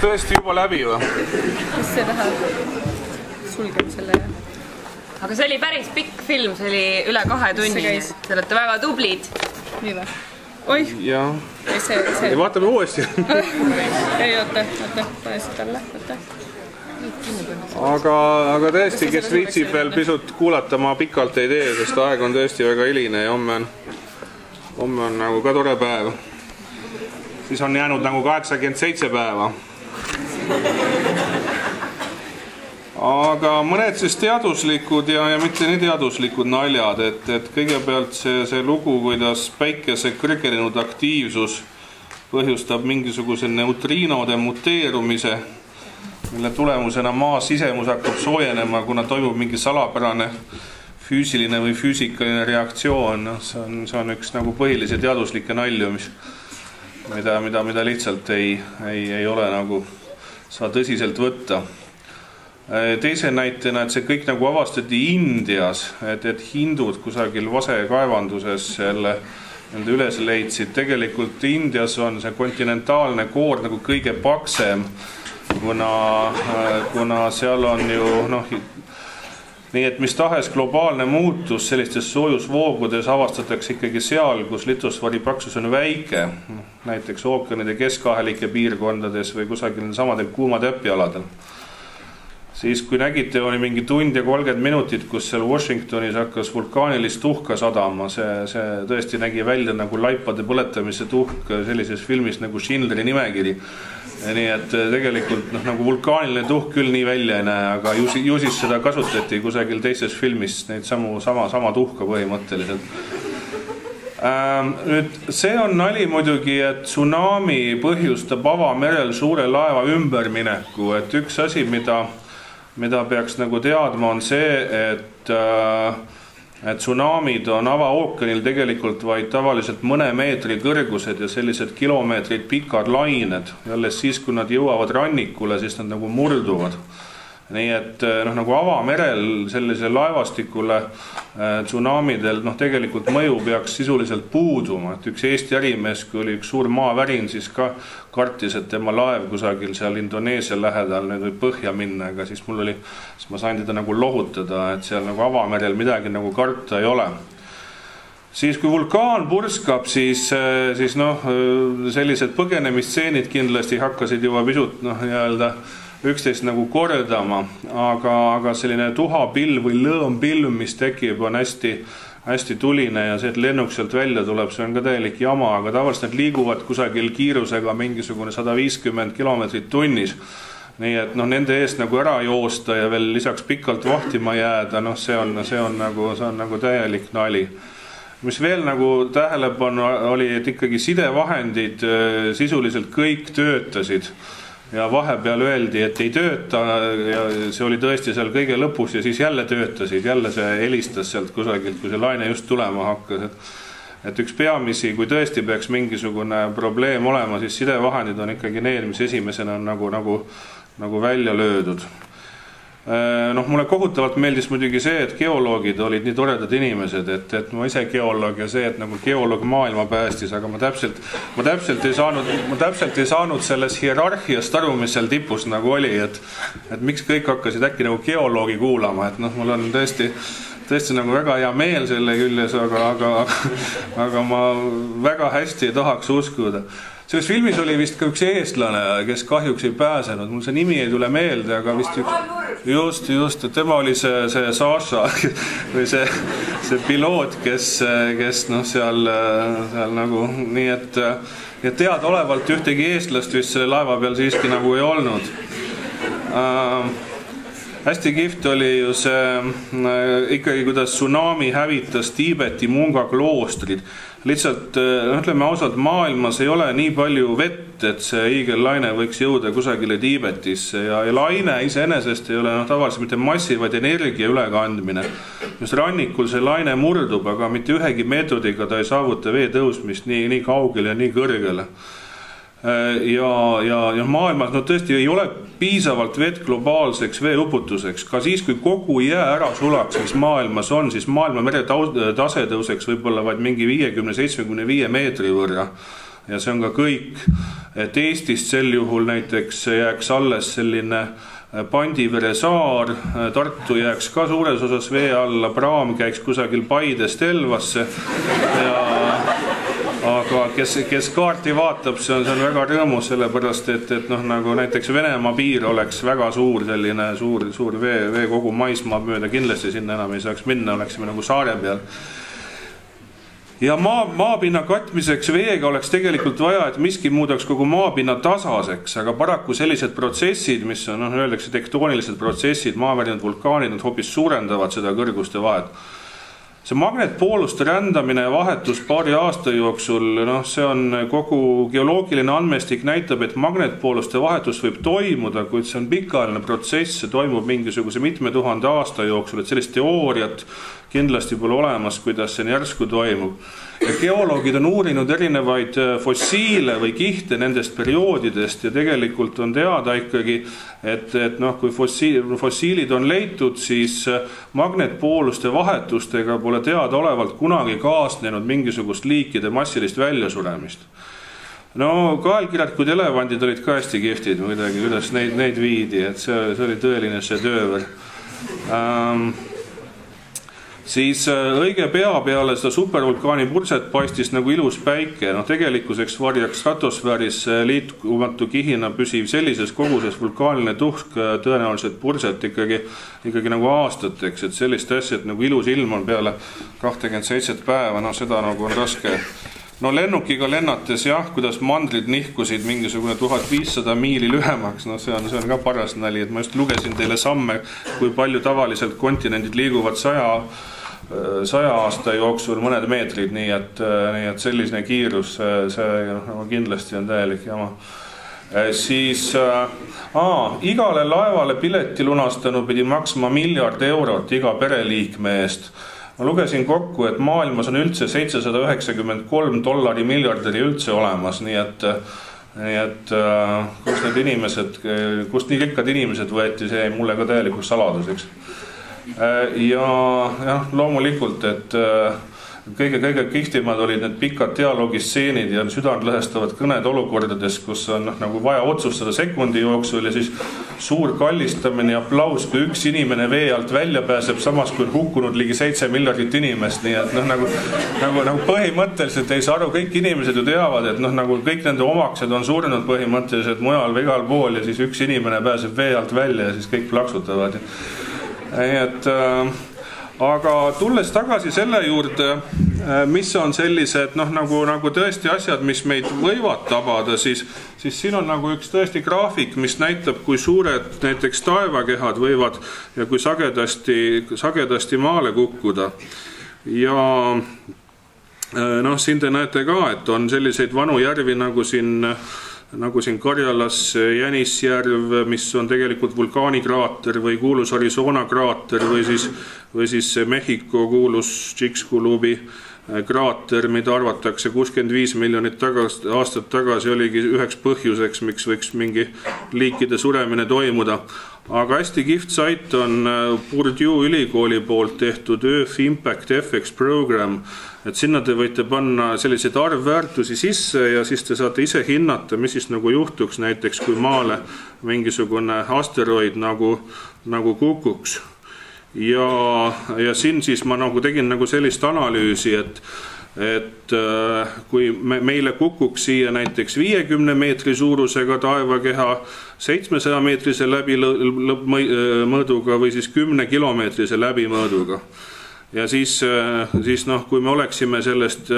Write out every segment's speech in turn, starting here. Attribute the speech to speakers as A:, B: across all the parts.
A: tõesti juba läbi või?
B: Mis see läheb? Sulgeme selle ja...
C: Aga see oli päris pikk film, see oli üle 2 tunni. Te olete väga tublid.
B: Nii või? Oih!
A: Jaa.
B: See.
A: Vaatame uuesti.
B: Ei, oota. Pane siit alla.
A: Aga tõesti, kes viitsib veel pisut kuulata, ma pikalt ei tee, sest aeg on tõesti väga hiline ja homme on nagu ka tore päev. Siis on jäänud nagu 87 päeva. Aga mõned siis teaduslikud ja mitte nii teaduslikud naljad, et kõigepealt see lugu, kuidas päikese kõrgenenud aktiivsus põhjustab mingisuguse neutriinode muteerumise, mille tulemusena maa sisemus hakkab soojenema, kuna toimub mingi salapärane füüsiline või füüsikaline reaktsioon. See on üks nagu põhilisi teaduslikke nalju, mida lihtsalt ei ole nagu saa tõsiselt võtta. Teise näitena, et see kõik nagu avastati Indias, et hindud kusagil vasekaevanduses nende üles leidsid. Tegelikult Indias on see kontinentaalne koor nagu kõige paksem, kuna seal on ju nii, et mis tahes globaalne muutus sellistes soojusvoogudes avastatakse ikkagi seal, kus litosfääri paksus on väike, näiteks ookeanide keskahelike piirkondades või kusagil samadel kuumatäppialadel. Siis kui nägite, oli mingi tund ja 30 minutit, kus seal Washingtonis hakkas vulkaanilist tuhka sadama. See tõesti nägi välja nagu laipade põletamise tuhk sellises filmis nagu Schindleri nimekiri. Nii et tegelikult nagu vulkaaniline tuhk küll nii välja ei näe, aga ju siis seda kasutati kusagil teises filmis, neid sama tuhka põhimõtteliselt. Nüüd, see on nali muidugi, et tsunami põhjustab avamerel suure laeva ümbermineku, et üks asi, mida peaks nagu teadma, on see, et tsunamid on avaookeanil tegelikult vaid tavaliselt mõne meetri kõrgused ja sellised kilomeetrid pikad lained. Alles siis, kui nad jõuavad rannikule, siis nad nagu murduvad. Nii et nagu avamerel sellise laevastikule tsunamidel tegelikult mõju peaks sisuliselt puuduma. Et üks Eesti ärimees, kui oli üks suur maavärin, siis ka kartis, et tema laev kusagil seal Indoneesia lähedal nüüd võib põhja minna, aga siis ma sain teda nagu lohutada, et seal nagu avamerel midagi nagu karta ei ole. Siis kui vulkaan purskab, siis sellised põgenemisstseenid kindlasti hakkasid juba pisut üksteist nagu kordama, aga selline tuhapilv või lõõmpilv, mis tekib, on hästi tuline ja see, et lennuk sealt välja tuleb, see on ka täielik jama, aga tavaliselt need liiguvad kusagil kiirusega mingisugune 150 kilomeetrit tunnis. Nii et nende eest nagu ära joosta ja veel lisaks pikalt vahtima jääda, see on nagu täielik nali. Mis veel nagu tähelepanu oli, et ikkagi sidevahendid sisuliselt kõik töötasid. Ja vahepeal öeldi, et ei tööta ja see oli tõesti seal kõige lõpus ja siis jälle töötasid, jälle see helistas sealt kusagilt, kui see laine just tulema hakkas. Et üks peamisi, kui tõesti peaks mingisugune probleem olema, siis sidevahendid on ikkagi need, mis esimesena on nagu välja löödud. Mulle kohutavalt meeldis muidugi see, et geoloogid olid nii toredad inimesed, et ma ise geoloog ja see, et nagu geoloog maailma päästis, aga ma täpselt ei saanud selles hierarhiast aru, mis seal tipus nagu oli, et miks kõik hakkasid äkki nagu geoloogi kuulama, et mul on tõesti nagu väga hea meel selle küljes, aga ma väga hästi ei tahaks uskuda. Selles filmis oli vist ka üks eestlane, kes kahjuks ei pääsenud. Mul see nimi ei tule meelde, aga vist just, et tema oli see Saša või see piloot, kes seal nagu nii, et teadaolevalt ühtegi eestlast vist selle laeva peal siiski nagu ei olnud. Hästi kihvt oli ju see ikkagi, kuidas tsunami hävitas Tiibeti Munga kloostrid. Lihtsalt, ütleme ausalt, maailmas ei ole nii palju vett, et see hiigellaine võiks jõuda kusagile Tiibetisse ja laine iseenesest ei ole tavaliselt mitte massi, vaid energia ülekandmine. Just rannikul see laine murdub, aga mitte ühegi meetodiga ta ei saavuta vee tõusmist nii kaugele ja nii kõrgele. Ja maailmas tõesti ei ole piisavalt vett globaalseks veeuputuseks. Ka siis, kui kogu jää ära sulaks, mis maailmas on, siis maailma mere tase tõuseks võib-olla vaid mingi 50-75 meetri võrra. ja see on ka kõik. Et Eestist sel juhul näiteks jääks alles selline Pandivere saar, Tartu jääks ka suures osas vee alla, praam käiks kusagil Paidest Elvasse aga kes kaarti vaatab, see on väga rõõmus, sellepärast et nagu näiteks Venemaa piir oleks väga suur, selline suur veekogu maismaa mööda, kindlasti sinna enam ei saaks minna, oleksime nagu saare peal. Ja maapinna katmiseks veega oleks tegelikult vaja, et miski muudaks kogu maapinna tasaseks, aga paraku sellised protsessid, mis on, öeldakse tektoonilised protsessid, maavärinad, vulkaanid, nad hoopis suurendavad seda kõrguste vahet. See magnetpooluste rändamine ja vahetus paari aasta jooksul, see on kogu geoloogiline andmestik näitab, et magnetpooluste vahetus võib toimuda, kuid see on pikaajaline protsess, see toimub mingisuguse mitme tuhande aasta jooksul, et sellist teooriat kindlasti pole olemas, kuidas see järsku toimub. Ja geoloogid on uurinud erinevaid fossiile või kihte nendest perioodidest ja tegelikult on teada ikkagi, et kui fossiilid on leitud, siis magnetpooluste vahetustega pole teadaolevalt kunagi kaasnenud mingisugust liikide massilist väljasuremist. Kaelkirjatkud elevandid olid ka hästi kihvtid muidugi, kuidas neid viidi, et see oli tõeline šedööver. Siis õige pea peale seda supervulkaani purset paistis nagu ilus päike. Tegelikkuseks varjaks stratosfääris liikumatu kihina püsiv sellises koguses vulkaaniline tuhk tõenäoliselt purset ikkagi nagu aastateks, et sellist asja, et nagu ilus ilm on peale 27 päeva, seda nagu on raske. Lennukiga lennates kuidas mandrid nihkusid mingisugune 1500 miili lühemaks, see on ka paras nali, et ma just lugesin teile samme, kui palju tavaliselt kontinendid liiguvad 100 aasta jooksul mõned meetrid, nii et selline kiirus, see kindlasti on täielik jama. Siis igale laevale pileti lunastanu pidi maksma €1 miljard iga pereliikme eest. Ma lugesin kokku, et maailmas on üldse $793 miljarderi üldse olemas, nii et kust nii rikkad inimesed võeti, see mulle ka täielikuks saladuseks. Ja loomulikult, et kõige kihvtimad olid need pikad dialoogistseenid ja südantlõhestavad kõned olukordades, kus on nagu vaja otsustada sekundi jooksul ja siis suur kallistamine ja aplaus, kui üks inimene vee alt välja pääseb, samas kui on hukkunud ligi 7 miljardit inimest, nii et nagu põhimõtteliselt ei saa aru, kõik inimesed ju teavad, et nagu kõik nende omaksed on surnud põhimõtteliselt mujal või igal pool ja siis üks inimene pääseb vee alt välja ja siis kõik plaksutavad. Aga tulles tagasi selle juurde, mis on sellised nagu tõesti asjad, mis meid võivad tabada, siis siin on nagu üks tõesti graafik, mis näitab, kui suured näiteks taevakehad võivad ja kui sagedasti maale kukkuda. Ja siin te näete ka, et on selliseid vanu järvi nagu siin Karjalas Jänisjärv, mis on tegelikult vulkaanikraater või kuulus Arizona kraater või siis Mehhiko kuulus Chicxulubi kraater, mida arvatakse 65 miljonit aastat tagasi oligi üheks põhjuseks, miks võiks mingi liikide suremine toimuda. Aga hästi kihvt sait on Purdue ülikooli poolt tehtud Earth Impact FX program, et sinna te võite panna selliseid arvväärtusi sisse ja siis te saate ise hinnata, mis siis nagu juhtuks näiteks, kui maale mingisugune asteroid nagu kukuks. Ja siin siis ma nagu tegin nagu sellist analüüsi, et kui meile kukuks siia näiteks 50 meetri suurusega taevakeha 700 meetrise läbimõõduga või siis 10 kilomeetrise läbimõõduga. Ja siis kui me oleksime sellest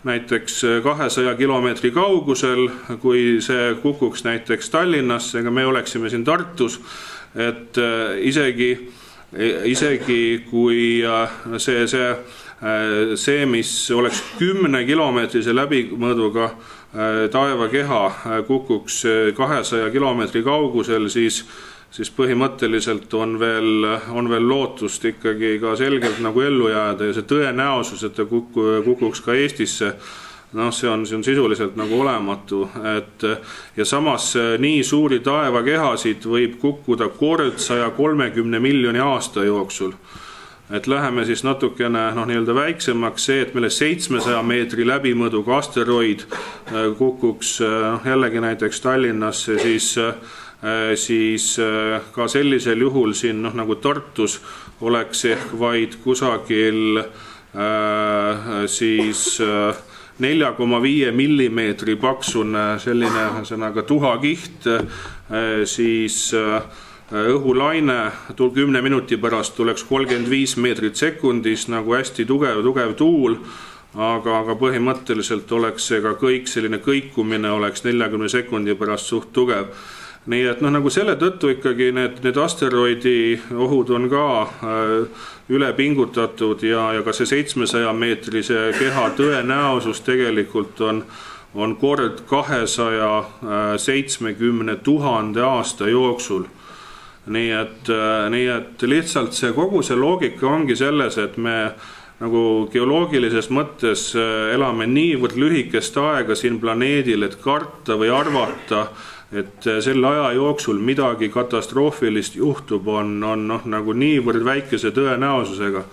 A: näiteks 200 kilomeetri kaugusel, kui see kukuks näiteks Tallinnasse, ega me oleksime siin Tartus, et isegi kui see, mis oleks 10 kilomeetrise läbimõõduga taevakeha kukuks 200 kilomeetri kaugusel, siis põhimõtteliselt on veel lootust ikkagi ka selgelt nagu ellu jääda ja see tõenäosus, et ta kukuks ka Eestisse, see on sisuliselt nagu olematu. Ja samas nii suuri taevakehasid võib kukkuda kord 130 miljoni aasta jooksul. et läheme siis natukene nii-öelda väiksemaks, see, et meile 700 meetri läbimõõduga asteroid kukuks jällegi näiteks Tallinnasse, siis ka sellisel juhul siin nagu Tartus oleks ehk vaid kusagil siis 4,5 millimeetri paksune selline sõnaga tuhakiht, siis õhulaine 10 minuti pärast tuleks 35 meetrit sekundis, nagu hästi tugev tuul, aga põhimõtteliselt oleks see ka kõik selline kõikumine oleks 40 sekundi pärast suht tugev. Nii et nagu selle tõttu ikkagi need asteroidi ohud on ka üle pingutatud ja ka see 700 meetrise keha tõenäosus tegelikult on kord 270 000 aasta jooksul. Nii et lihtsalt kogu see loogika ongi selles, et me nagu geoloogilises mõttes elame niivõrd lühikest aega siin planeedil, et karta või arvata, et selle aja jooksul midagi katastroofilist juhtub, on nagu niivõrd väikese tõenäosusega.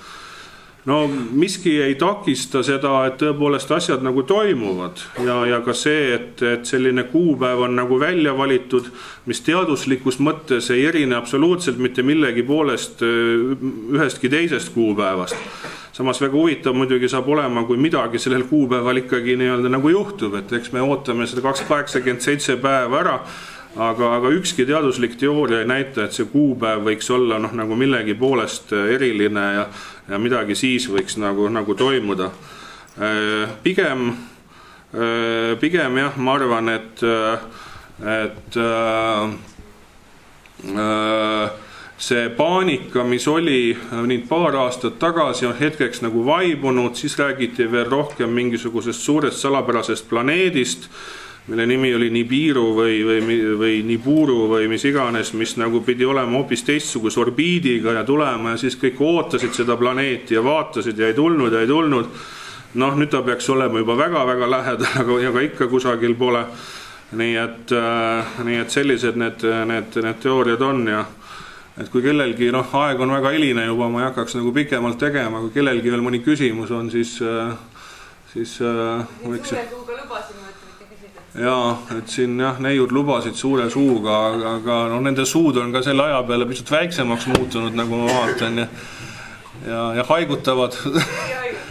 A: No miski ei takista seda, et tõepoolest asjad nagu toimuvad ja ka see, et selline kuupäev on nagu välja valitud, mis teaduslikus mõttes ei erine absoluutselt mitte millegi poolest ühestki teisest kuupäevast. Samas väga huvitav muidugi saab olema, kui midagi sellel kuupäeval ikkagi nii-öelda nagu juhtub, et eks me ootame seda 287 päeva ära, aga ükski teaduslik teooria ei näita, et see kuupäev võiks olla nagu millegi poolest eriline ja midagi siis võiks nagu toimuda. Pigem jah, ma arvan, et see paanika, mis oli paar aastat tagasi, on hetkeks nagu vaibunud, siis räägiti veel rohkem mingisugusest suurest salapärasest planeedist, mille nimi oli Nibiru või Niburu või mis iganes, mis nagu pidi olema hoopis teistsuguse orbiidiga ja tulema ja siis kõik ootasid seda planeeti ja vaatasid ja ei tulnud. Nüüd ta peaks olema juba väga-väga lähedal, aga ikka kusagil pole. Nii et sellised need teooriad on ja et kui kellelgi, aeg on väga hiline juba, ma ei hakkaks nagu pikemalt tegema, kui kellelgi veel mõni küsimus on, siis võiks... Jaa, et siin neiud lubasid suure suuga, aga nende suud on ka selle aja peale pisut väiksemaks muutunud, nagu ma vaatan, ja haigutavad.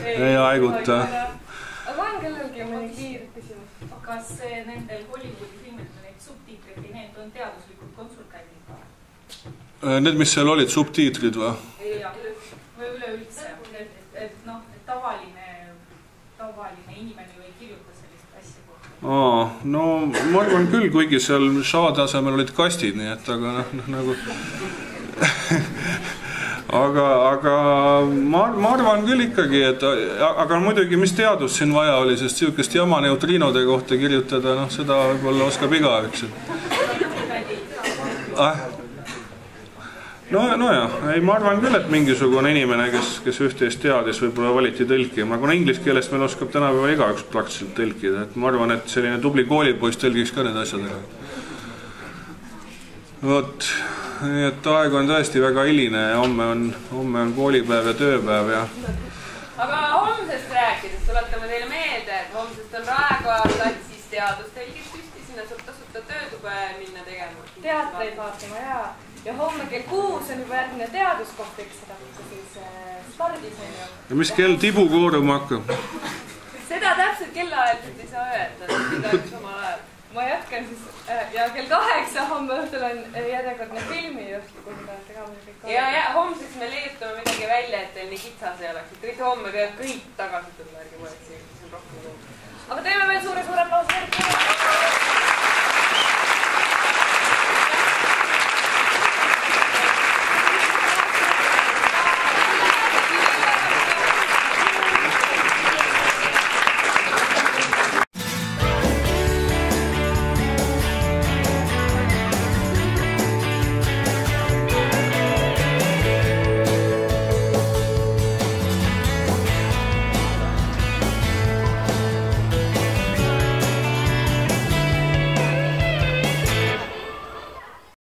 A: Ei haiguta.
B: Aga on kellelgi mõni kiire küsimus? Kas nendel Hollywoodi filmidel neid subtiitrid, need on teaduslikud konsultandid ka?
A: Need, mis seal olid, subtiitrid või?
B: Jah, või üleüldse, et tavaline inimene ju ei kirjuta sellist asja kohta.
A: No ma arvan küll, kuigi seal Shade asemel olid kastid, nii et aga nagu... Aga ma arvan küll ikkagi, aga muidugi mis teadus siin vaja oli, sest sihukest jama neutriinode kohta kirjutada, seda võib-olla oskab igaüks. Nojah, ma arvan küll, et mingisugune inimene, kes üht-teist teadis, võib-olla valiti tõlkima, aga inglise keelest meil oskab tänapäeva igaüks praktiliselt tõlkida, et ma arvan, et selline tubli koolipoiss tõlgiks ka need asjadega. Vot, nii et aeg on tõesti väga hiline ja homme on koolipäev ja tööpäev ja...
C: Aga homsest rääkides tuletame teile meelde, et homsest on Raekoja platsis teadustõlgid püsti, sinna saab tasuta töötube minna tegema.
B: Teatreid vaatama ja homme kell 6 on juba järgmine teaduskoht, eks seda siis stardis on ju.
A: Ja mis kell tibu kooruma hakkab?
C: Seda täpselt kellaajalt ei saa öelda, igaüks omal ajal.
B: Ma jätkan siis ja kell 8 homme õhtul on järjekordne filmijuht, kuhu ta tegama kõik on.
C: Ja homseks me leiutame midagi välja, et teil nii kitsas ei oleks. Kõik homme peab kõik tagasi tulla, ärge poleks siin rohkem.
B: Aga teeme veel suure aplausi.